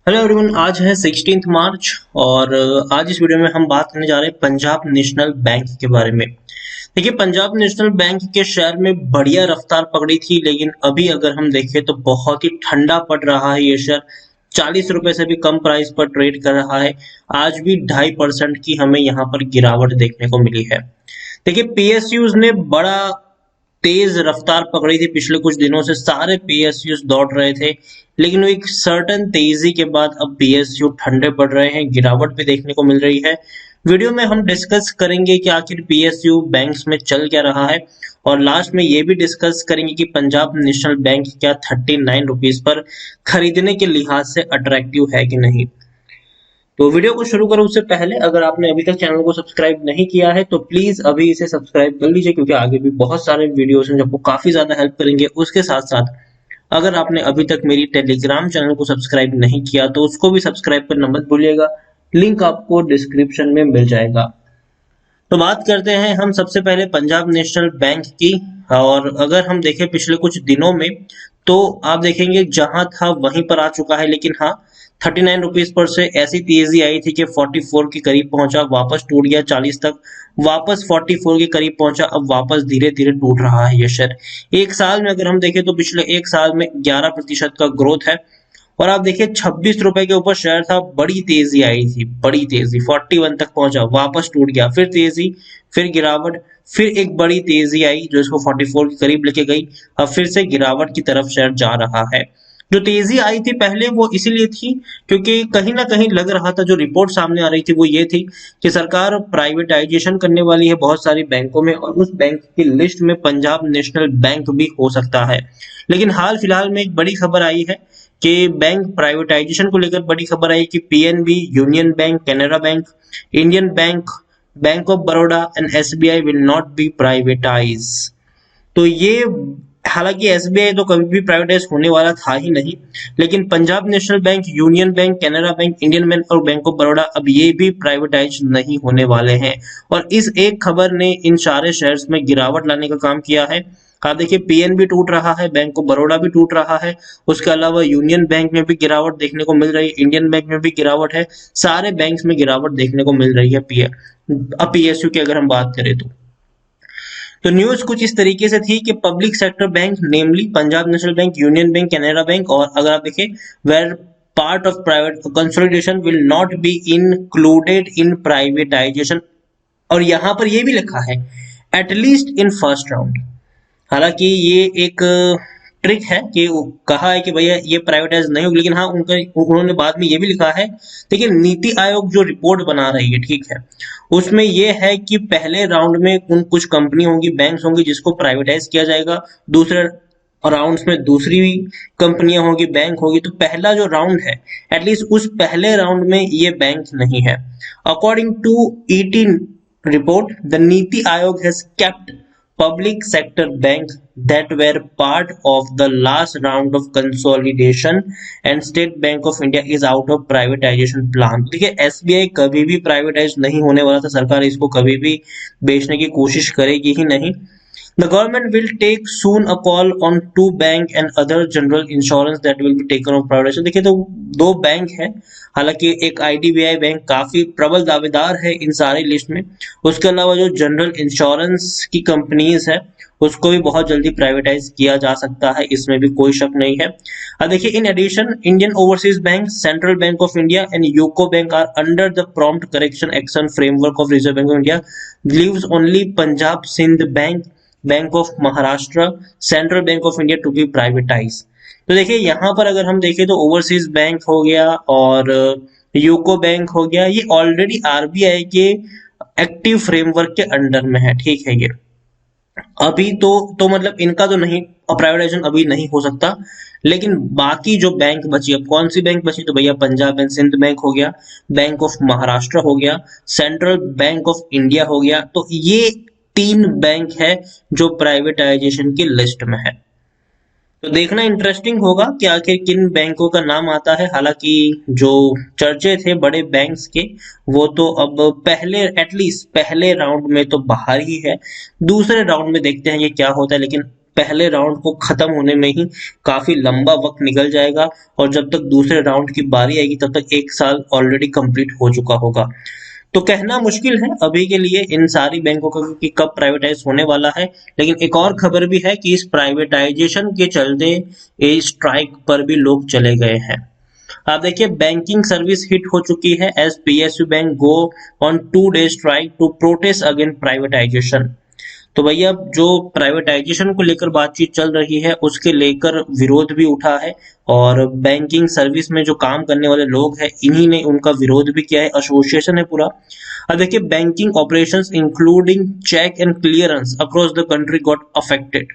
Hello everyone, आज है 16 मार्च और आज इस वीडियो में हम बात करने जा रहे हैं पंजाब नेशनल बैंक के बारे में। देखिए, पंजाब नेशनल बैंक के शेयर में बढ़िया रफ्तार पकड़ी थी, लेकिन अभी अगर हम देखें तो बहुत ही ठंडा पड़ रहा है। ये शेयर 40 रुपए से भी कम प्राइस पर ट्रेड कर रहा है। आज भी 2.5% की हमें यहाँ पर गिरावट देखने को मिली है। देखिए, पीएसयूज ने बड़ा तेज रफ्तार पकड़ी थी। पिछले कुछ दिनों से सारे पीएसयूज दौड़ रहे थे, लेकिन वो एक सर्टन तेजी के बाद अब पीएसयू ठंडे पड़ रहे हैं, गिरावट भी देखने को मिल रही है। वीडियो में हम डिस्कस करेंगे कि आखिर पीएसयू बैंक्स में चल क्या रहा है, और लास्ट में ये भी डिस्कस करेंगे कि पंजाब नेशनल बैंक क्या 39 रुपीज पर खरीदने के लिहाज से अट्रैक्टिव है कि नहीं। तो वीडियो को शुरू करूं उससे पहले अगर आपने अभी तक चैनल को सब्सक्राइब नहीं किया है तो प्लीज अभी इसे सब्सक्राइब कर लीजिए, क्योंकि आगे भी बहुत सारे वीडियोस हैं जो आपको काफी ज्यादा हेल्प करेंगे। उसके साथ साथ अगर आपने अभी तक मेरी टेलीग्राम चैनल को सब्सक्राइब नहीं किया तो उसको भी सब्सक्राइब करना मत भूलिएगा, लिंक आपको डिस्क्रिप्शन में मिल जाएगा। तो बात करते हैं हम सबसे पहले पंजाब नेशनल बैंक की। और अगर हम देखें पिछले कुछ दिनों में, तो आप देखेंगे जहां था वहीं पर आ चुका है। लेकिन हाँ, 39 रुपीज पर से ऐसी तेजी आई थी कि 44 के करीब पहुंचा, वापस टूट गया 40 तक, वापस 44 के करीब पहुंचा, अब वापस धीरे धीरे टूट रहा है ये शेयर। एक साल में अगर हम देखें तो पिछले एक साल में 11% का ग्रोथ है। और आप देखिए 26 रुपए के ऊपर शेयर था, बड़ी तेजी आई थी, बड़ी तेजी 41 तक पहुंचा, वापस टूट गया, फिर तेजी, फिर गिरावट, फिर एक बड़ी तेजी आई जो इसको 44 के करीब लेके गई। अब फिर से गिरावट की तरफ शेयर जा रहा है। जो तेजी आई थी पहले वो इसीलिए थी क्योंकि कहीं ना कहीं लग रहा था, जो रिपोर्ट सामने आ रही थी वो ये थी कि सरकार प्राइवेटाइजेशन करने वाली है बहुत सारी बैंकों में, और उस बैंक की लिस्ट में पंजाब नेशनल बैंक भी हो सकता है। लेकिन हाल फिलहाल में एक बड़ी खबर आई है कि बैंक प्राइवेटाइजेशन को लेकर बड़ी खबर आई कि PNB, union Bank, Canara bank, Indian bank, Bank of Baroda and SBI will not B privatise. तो ये, हालांकि एसबीआई तो कभी भी प्राइवेटाइज होने वाला था ही नहीं, लेकिन Punjab National Bank, Union Bank, Canara bank, Indian bank और बैंक ऑफ बड़ौदा अब ये भी प्राइवेटाइज नहीं होने वाले हैं। और इस एक खबर ने इन सारे शेयर्स में गिरावट लाने का काम किया है। आप देखिए, पीएनबी टूट रहा है, बैंक ऑफ बड़ौदा भी टूट रहा है, उसके अलावा यूनियन बैंक में भी गिरावट देखने को मिल रही है, इंडियन बैंक में भी गिरावट है, सारे बैंक्स में गिरावट देखने को मिल रही है। पीएसयू की अगर हम बात करें तो न्यूज कुछ इस तरीके से थी कि public sector bank namely Punjab National Bank, Union Bank, Canara Bank, और अगर आप देखें where part of private consolidation will not be included in privatisation. और यहां पर ये भी लिखा है एटलीस्ट इन फर्स्ट राउंड। हालांकि ये एक ट्रिक है कि कहा है कि भैया ये प्राइवेटाइज नहीं होगी, लेकिन हाँ उन्होंने बाद में ये भी लिखा है। देखिए, नीति आयोग जो रिपोर्ट बना रही है, ठीक है, उसमें ये है कि पहले राउंड में उन कुछ कंपनी होंगी, बैंक्स होंगी जिसको प्राइवेटाइज किया जाएगा, दूसरे राउंड्स में दूसरी कंपनियां होंगी, बैंक होगी। तो पहला जो राउंड है, एटलीस्ट उस पहले राउंड में ये बैंक नहीं है। According to ET report, the Niti Aayog has kept public sector banks that were part of the last round of consolidation, and State Bank of India is out of privatization plan। देखिए, SBI कभी भी privatise नहीं होने वाला था, सरकार इसको कभी भी बेचने की कोशिश करेगी ही नहीं। The government will take soon a call on two bank and other general insurance that will be taken off privatization। देखिए, तो दो बैंक है, हालांकि एक आईडीबीआई बैंक काफी प्रबल दावेदार है इन सारी लिस्ट में, उसके अलावा जो जनरल इंश्योरेंस की कंपनीज है उसको भी बहुत जल्दी प्राइवेटाइज किया जा सकता है, इसमें भी कोई शक नहीं है। अब देखिए, in addition Indian Overseas Bank, Central Bank of India and UCO Bank are under the prompt correction action framework of Reserve Bank of India, leaves only Punjab Sindh Bank, Bank of Maharashtra, Central Bank of India to be privatise. तो देखिए, यहाँ पर अगर हम देखें तो overseas bank हो गया और यूको बैंक हो गया, ये ऑलरेडी आरबीआई के एक्टिव फ्रेमवर्क के अंडर में है, ठीक है। ये अभी तो मतलब इनका तो नहीं, प्राइवेटाइजेशन अभी नहीं हो सकता। लेकिन बाकी जो बैंक बची, अब कौन सी बैंक बची, तो भैया पंजाब एंड सिंध बैंक हो गया, बैंक ऑफ महाराष्ट्र हो गया, सेंट्रल बैंक ऑफ इंडिया हो गया। तो ये तीन बैंक है जो प्राइवेटाइजेशन की लिस्ट में है। तो देखना इंटरेस्टिंग होगा कि आखिर किन बैंकों का नाम आता है। हालांकि जो चर्चे थे बड़े बैंक्स के, वो तो अब पहले, एटलीस्ट पहले राउंड में तो बाहर ही है। दूसरे राउंड में देखते हैं ये क्या होता है, लेकिन पहले राउंड को खत्म होने में ही काफी लंबा वक्त निकल जाएगा, और जब तक दूसरे राउंड की बारी आएगी तब तक 1 साल ऑलरेडी कंप्लीट हो चुका होगा। तो कहना मुश्किल है अभी के लिए इन सारी बैंकों का कि कब प्राइवेटाइज होने वाला है। लेकिन एक और खबर भी है कि इस प्राइवेटाइजेशन के चलते स्ट्राइक पर भी लोग चले गए हैं। आप देखिए, बैंकिंग सर्विस हिट हो चुकी है as PSU bank go on 2 day strike to protest again privatisation. तो भैया, जो प्राइवेटाइजेशन को लेकर बातचीत चल रही है उसके लेकर विरोध भी उठा है, और बैंकिंग सर्विस में जो काम करने वाले लोग हैं इन्हीं ने उनका विरोध भी किया है, एसोसिएशन है पूरा। अब देखिए, banking operations including cheque and clearance across the country got affected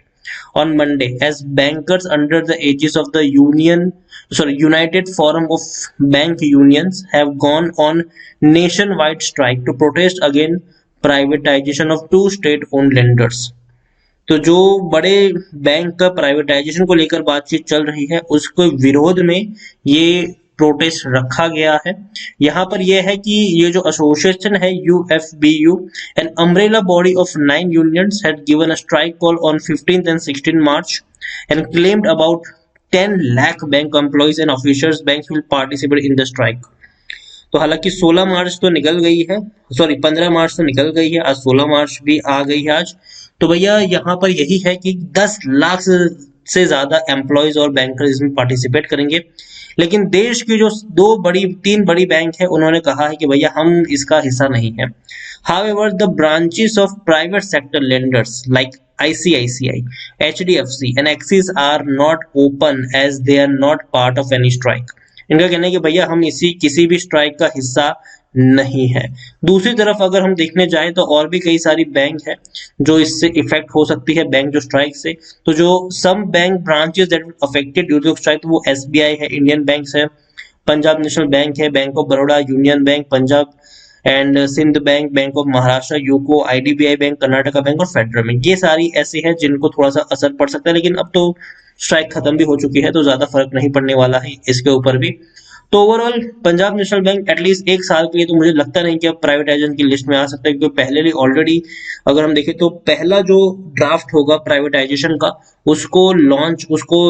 on Monday as bankers under the aegis of the United Forum of Bank Unions have gone on nationwide strike to protest against privatization of 2 state-owned lenders। तो जो बड़े bank का privatisation को लेकर बातचीत चल रही है उसके विरोध में ये प्रोटेस्ट रखा गया है। यहाँ पर यह है कि ये जो एसोसिएशन है UFBU, an umbrella body of 9 unions had given a strike call on 15th and 16th March and claimed about 10 lakh bank employees and officials banks will participate in the strike। तो हालांकि 16 मार्च तो निकल गई है, sorry 15 मार्च तो निकल गई है, आज 16 मार्च भी आ गई है आज। तो भैया यहाँ पर यही है कि 10 लाख से ज्यादा एम्प्लॉयज और बैंकर इसमें पार्टिसिपेट करेंगे। लेकिन देश की जो 3 बड़ी बैंक है उन्होंने कहा है कि भैया हम इसका हिस्सा नहीं है। However, the branches of private sector lenders like ICICI, HDFC and Axis are not open as they are not part of any strike। इनका कहना है कि भैया हम किसी भी स्ट्राइक का हिस्सा नहीं है। दूसरी तरफ अगर हम देखने जाएं तो और भी कई सारी बैंक है जो इससे इफेक्ट हो सकती है, बैंक जो स्ट्राइक से। तो जो some bank branches that affected due to strike, वो एसबीआई है, इंडियन बैंक है, पंजाब नेशनल बैंक है, Bank of Baroda, Union Bank, Punjab and Sindh Bank, Bank of Maharashtra, UCO, IDBI Bank, Karnataka Bank और फेडरल बैंक। ये सारी ऐसी है जिनको थोड़ा सा असर पड़ सकता है, लेकिन अब तो स्ट्राइक खत्म भी हो चुकी है तो ज्यादा फर्क नहीं पड़ने वाला है इसके ऊपर भी। तो overall Punjab National bank at least 1 साल के लिए तो मुझे लगता नहीं कि अब प्राइवेटाइजेशन की लिस्ट में आ सकता है, क्योंकि पहले भी ऑलरेडी अगर हम देखें तो पहला जो ड्राफ्ट होगा प्राइवेटाइजेशन का उसको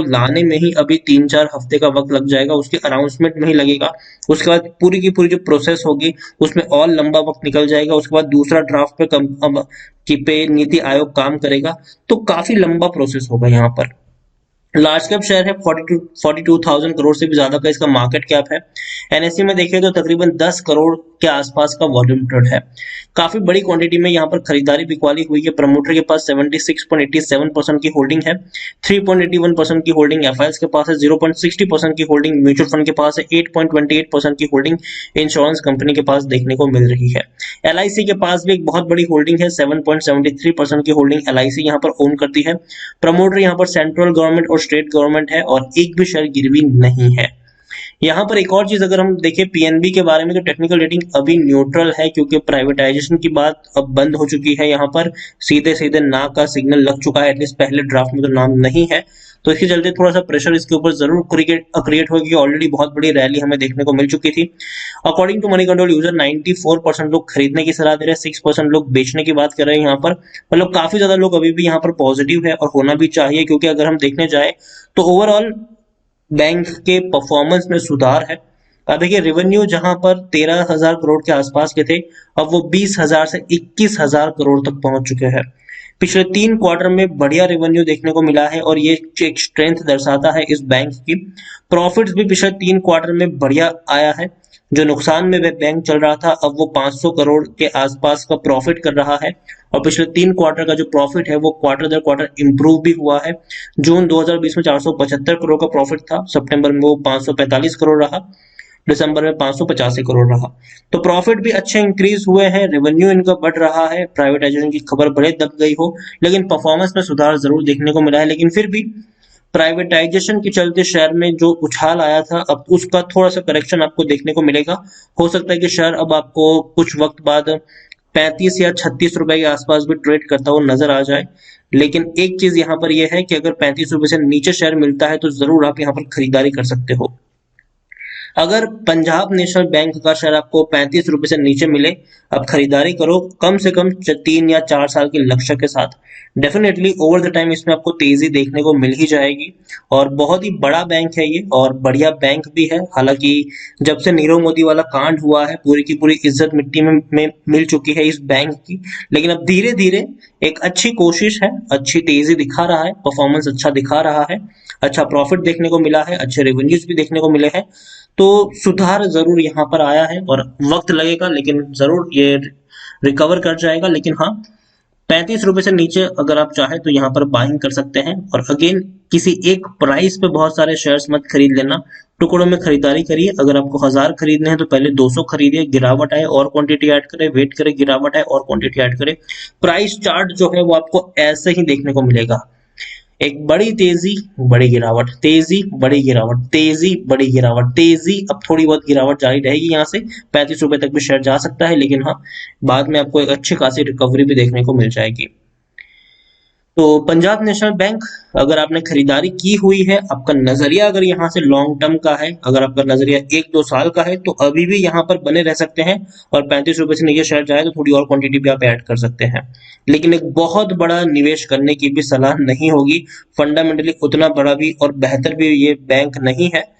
लाने में ही अभी 3-4 हफ्ते का वक्त लग जाएगा, उसके अनाउंसमेंट में ही लगेगा। उसके बाद पूरी की पूरी जो प्रोसेस होगी उसमें और लंबा वक्त निकल जाएगा। उसके बाद दूसरा ड्राफ्ट पे नीति आयोग काम करेगा, तो काफी लंबा प्रोसेस होगा यहाँ पर। लार्ज कैप शेयर है, 42,000 करोड़ से भी ज्यादा का इसका मार्केट कैप है। एनएससी में देखें तो तकरीबन 10 करोड़ के आसपास का वॉल्यूम ट्रेड है। काफी बड़ी क्वांटिटी में यहाँ पर खरीदारी बिकवाली हुई है। प्रमोटर के पास 76.87% की होल्डिंग है, 3.81% की होल्डिंग एफआईएस के पास है, 0.60% की होल्डिंग म्यूचुअल फंड के पास है, 8.28% की होल्डिंग इंश्योरेंस कंपनी के पास देखने को मिल रही है। एलआईसी के पास भी एक बहुत बड़ी होल्डिंग है, 7.73% की होल्डिंग एलआईसी यहाँ पर ओन करती है। प्रमोटर यहाँ पर सेंट्रल गवर्नमेंट और स्टेट गवर्नमेंट है और एक भी शेयर गिरवी नहीं है। यहाँ पर एक और चीज अगर हम देखें पीएनबी के बारे में, तो टेक्निकल रेटिंग अभी न्यूट्रल है, क्योंकि प्राइवेटाइजेशन की बात अब बंद हो चुकी है। यहाँ पर सीधे सीधे ना का सिग्नल लग चुका है, एटलीस्ट पहले ड्राफ्ट में तो नाम नहीं है, तो इसके चलते थोड़ा सा प्रेशर इसके ऊपर जरूर क्रिएट होगी। ऑलरेडी बहुत बड़ी रैली हमें देखने को मिल चुकी थी। According to Money Control user 94% लोग खरीदने की सलाह दे रहे हैं, 6% लोग बेचने की बात कर रहे हैं। यहाँ पर मतलब काफी ज्यादा लोग अभी भी यहाँ पर पॉजिटिव है और होना भी चाहिए, क्योंकि अगर हम देखने जाए तो ओवरऑल बैंक के परफॉर्मेंस में सुधार है। अब देखिए, रेवेन्यू जहां पर 13,000 करोड़ के आसपास के थे, अब वो 20,000 से 21,000 करोड़ तक पहुंच चुके हैं। पिछले 3 क्वार्टर में बढ़िया रेवेन्यू देखने को मिला है और ये एक स्ट्रेंथ दर्शाता है इस बैंक की। प्रॉफिट्स भी पिछले 3 क्वार्टर में बढ़िया आया है। जो नुकसान में बैंक चल रहा था अब वो 500 करोड़ के आसपास का प्रॉफिट कर रहा है, और पिछले 3 क्वार्टर का जो प्रॉफिट है वो क्वार्टर दर क्वार्टर इंप्रूव भी हुआ है। जून 2020 में 475 करोड़ का प्रॉफिट था, सितंबर में वो 545 करोड़ रहा, दिसंबर में 585 करोड़ रहा। तो प्रॉफिट भी अच्छे इंक्रीज हुए हैं, रेवेन्यू इनका बढ़ रहा है। प्राइवेटाइजेशन की खबर भले दब गई हो, लेकिन परफॉर्मेंस में सुधार जरूर देखने को मिला है। लेकिन फिर भी प्राइवेटाइजेशन के चलते शेयर में जो उछाल आया था अब उसका थोड़ा सा करेक्शन आपको देखने को मिलेगा। हो सकता है कि शेयर अब आपको कुछ वक्त बाद 35 या 36 रुपए के आसपास भी ट्रेड करता हुआ नजर आ जाए। लेकिन एक चीज यहाँ पर यह है कि अगर 35 रुपए से नीचे शेयर मिलता है तो जरूर आप यहाँ पर खरीदारी कर सकते हो। अगर पंजाब नेशनल बैंक का शेयर आपको 35 रुपए से नीचे मिले, आप खरीदारी करो कम से कम 3 या 4 साल के लक्ष्य के साथ। डेफिनेटली ओवर द टाइम इसमें आपको तेजी देखने को मिल ही जाएगी। और बहुत ही बड़ा बैंक है ये और बढ़िया बैंक भी है। हालांकि जब से नीरव मोदी वाला कांड हुआ है पूरी की पूरी इज्जत मिट्टी में मिल चुकी है इस बैंक की, लेकिन अब धीरे धीरे एक अच्छी कोशिश है, अच्छी तेजी दिखा रहा है, परफॉर्मेंस अच्छा दिखा रहा है, अच्छा प्रॉफिट देखने को मिला है, अच्छे रेवेन्यूज भी देखने को मिले हैं। तो सुधार जरूर यहाँ पर आया है और वक्त लगेगा लेकिन जरूर ये रिकवर कर जाएगा। लेकिन हाँ, 35 रुपए से नीचे अगर आप चाहे तो यहाँ पर बाइंग कर सकते हैं। और अगेन, किसी एक प्राइस पे बहुत सारे शेयर्स मत खरीद लेना, टुकड़ों में खरीदारी करिए। अगर आपको 1000 खरीदने हैं तो पहले 200 खरीदिए, गिरावट आए और क्वांटिटी ऐड करें, वेट करें, गिरावट आए और क्वांटिटी ऐड करें। प्राइस चार्ट जो है वो आपको ऐसे ही देखने को मिलेगा, एक बड़ी तेजी, बड़ी गिरावट, तेजी, बड़ी गिरावट, तेजी, बड़ी गिरावट, तेजी। अब थोड़ी बहुत गिरावट जारी रहेगी, यहाँ से 35 रुपए तक भी शेयर जा सकता है, लेकिन हाँ, बाद में आपको एक अच्छी खासी रिकवरी भी देखने को मिल जाएगी। तो पंजाब नेशनल बैंक, अगर आपने खरीदारी की हुई है, आपका नजरिया अगर यहाँ से लॉन्ग टर्म का है, अगर आपका नजरिया 1-2 साल का है, तो अभी भी यहाँ पर बने रह सकते हैं। और 35 रुपए से नीचे शेयर जाए तो थोड़ी और क्वांटिटी भी आप ऐड कर सकते हैं, लेकिन एक बहुत बड़ा निवेश करने की भी सलाह नहीं होगी। फंडामेंटली उतना बड़ा भी और बेहतर भी ये बैंक नहीं है,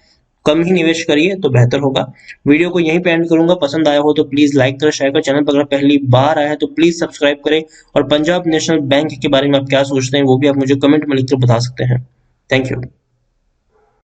कम ही निवेश करिए तो बेहतर होगा। वीडियो को यहीं पे एंड करूंगा। पसंद आया हो तो प्लीज लाइक करें, शेयर करें। चैनल पर अगर पहली बार आए हैं तो प्लीज सब्सक्राइब करें। और पंजाब नेशनल बैंक के बारे में आप क्या सोचते हैं वो भी आप मुझे कमेंट में लिखकर बता सकते हैं। Thank you.